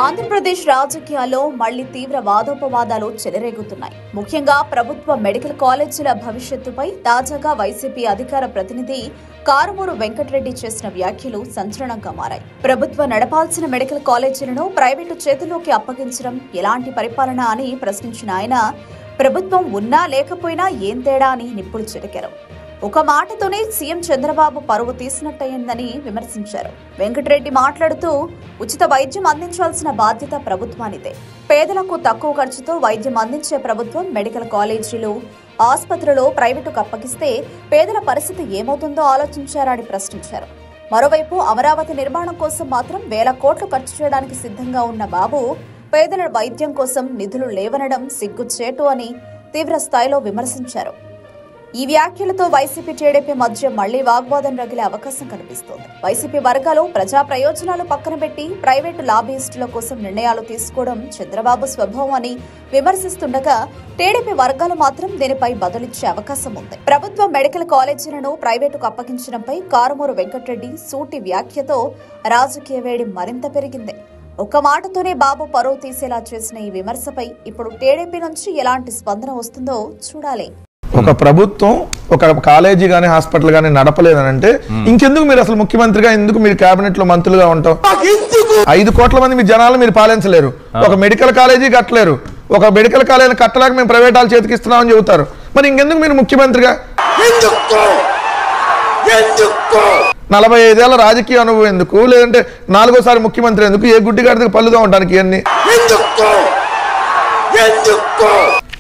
ఆంధ్రప్రదేశ్ రాజకీయాల్లో మళ్లీ తీవ్ర వాదోపవాదాలు చెలరేగుతున్నాయి. ముఖ్యంగా ప్రభుత్వ మెడికల్ కాలేజీల భవిష్యత్తుపై తాజాగా వైసీపీ అధికార ప్రతినిధి కారుమూరు వెంకటరెడ్డి చేసిన వ్యాఖ్యలు సంచలనంగా మారాయి. ప్రభుత్వ నడపాల్సిన మెడికల్ కాలేజీలను ప్రైవేటు చేతుల్లోకి అప్పగించడం ఎలాంటి పరిపాలన అని ప్రశ్నించిన ఆయన, ప్రభుత్వం ఉన్నా లేకపోయినా ఏం తేడా అని నిప్పులు చెరికారు. ఒక మాటతోనే సీఎం చంద్రబాబు పరువు తీసినట్టయిందని విమర్శించారు. వెంకటరెడ్డి మాట్లాడుతూ, ఉచిత వైద్యం అందించాల్సిన బాధ్యత ప్రభుత్వానిదే. పేదలకు తక్కువ ఖర్చుతో వైద్యం అందించే ప్రభుత్వం మెడికల్ కాలేజీలు, ఆసుపత్రులు ప్రైవేటుకు అప్పగిస్తే పేదల పరిస్థితి ఏమవుతుందో ఆలోచించారని ప్రశ్నించారు. మరోవైపు అమరావతి నిర్మాణం కోసం మాత్రం వేల కోట్లు ఖర్చు చేయడానికి సిద్ధంగా ఉన్న బాబు, పేదల వైద్యం కోసం నిధులు లేవనడం సిగ్గుచేటు అని తీవ్ర స్థాయిలో విమర్శించారు. ఈ వ్యాఖ్యలతో వైసీపీ టీడీపీ మధ్య మళ్లీ వాగ్వాదం రగిలే అవకాశం కనిపిస్తోంది. వైసీపీ వర్గాలు ప్రజా ప్రయోజనాలు పక్కన పెట్టి ప్రైవేటు లాబీయిస్టుల కోసం నిర్ణయాలు తీసుకోవడం చంద్రబాబు స్వభావం అని విమర్శిస్తుండగా, టీడీపీ వర్గాలు మాత్రం దీనిపై బదులిచ్చే అవకాశం ఉంది. ప్రభుత్వ మెడికల్ కాలేజీలను ప్రైవేటుకు అప్పగించడంపై కారుమూరు వెంకటరెడ్డి సూటి వ్యాఖ్యతో రాజకీయ వేడి మరింత పెరిగింది. ఒక్క మాటతోనే బాబు పరువు తీసేలా చేసిన ఈ విమర్శపై ఇప్పుడు టీడీపీ నుంచి ఎలాంటి స్పందన వస్తుందో చూడాలి. ఒక ప్రభుత్వం ఒక కాలేజీ గానీ హాస్పిటల్ గానీ నడపలేదనంటే ఇంకెందుకు మీరు అసలు ముఖ్యమంత్రిగా, ఎందుకు మీరు కేబినెట్ లో మంత్రులుగా ఉంటాం? 5 కోట్ల మంది మీ జనాలు మీరు పాలించలేరు. ఒక మెడికల్ కాలేజీ కట్టలేరు. ఒక మెడికల్ కాలేజీ కట్టలేక మేము ప్రైవేట్ వాళ్ళ చేతికి ఇస్తున్నామని చెబుతారు. మరి ఇంకెందుకు మీరు ముఖ్యమంత్రిగా? 45 ఏళ్ల రాజకీయ అనుభవం ఎందుకు? లేదంటే 4వ సారి ముఖ్యమంత్రి ఎందుకు? ఏ గుడ్డిగాడికి పళ్ళుగా ఉండడానికి ఇవన్నీ?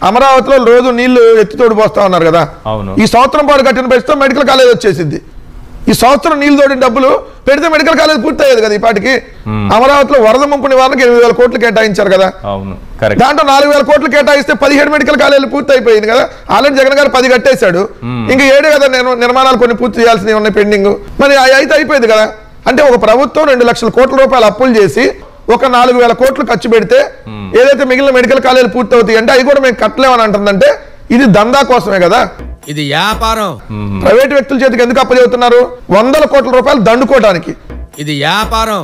అమరావతిలో రోజు నీళ్లు ఎత్తి తోడు పోస్తా ఉన్నారు కదా. ఈ సంవత్సరం పాటు కట్టిన పరిస్థితి మెడికల్ కాలేజ్ వచ్చేసింది. ఈ సంవత్సరం నీళ్లు తోడిన డబ్బులు పెడితే మెడికల్ కాలేజ్ పూర్తయ్యేది కదా. ఈ పాటికి అమరావతిలో వరద ముంపు నివారణకు 8,000 కోట్లు కేటాయించారు కదా. దాంట్లో 4,000 కోట్లు కేటాయిస్తే 17 మెడికల్ కాలేజీలు పూర్తి అయిపోయింది కదా. ఆల్రెడీ జగన్ గారు 10 కట్టేశాడు. ఇంకా 7 కదా నిర్మాణాలు కొన్ని పూర్తి చేయాల్సినవి ఉన్నాయి పెండింగ్. మరి అయితే అయిపోయింది కదా. అంటే ఒక ప్రభుత్వం 2 లక్షల కోట్ల రూపాయలు అప్పులు చేసి ఒక 4,000 కోట్లు ఖర్చు పెడితే ఏదైతే మిగిలిన మెడికల్ కాలేజీలు పూర్తి అవుతాయి అంటే అవి కూడా మేము కట్టలేమని అంటుందంటే ఇది దందా కోసమే కదా. ఇది వ్యాపారం. ప్రైవేట్ వ్యక్తుల చేతికి ఎందుకు అప్పచెబుతున్నారు? 100ల కోట్ల రూపాయలు దండుకోవడానికి. ఇది వ్యాపారం.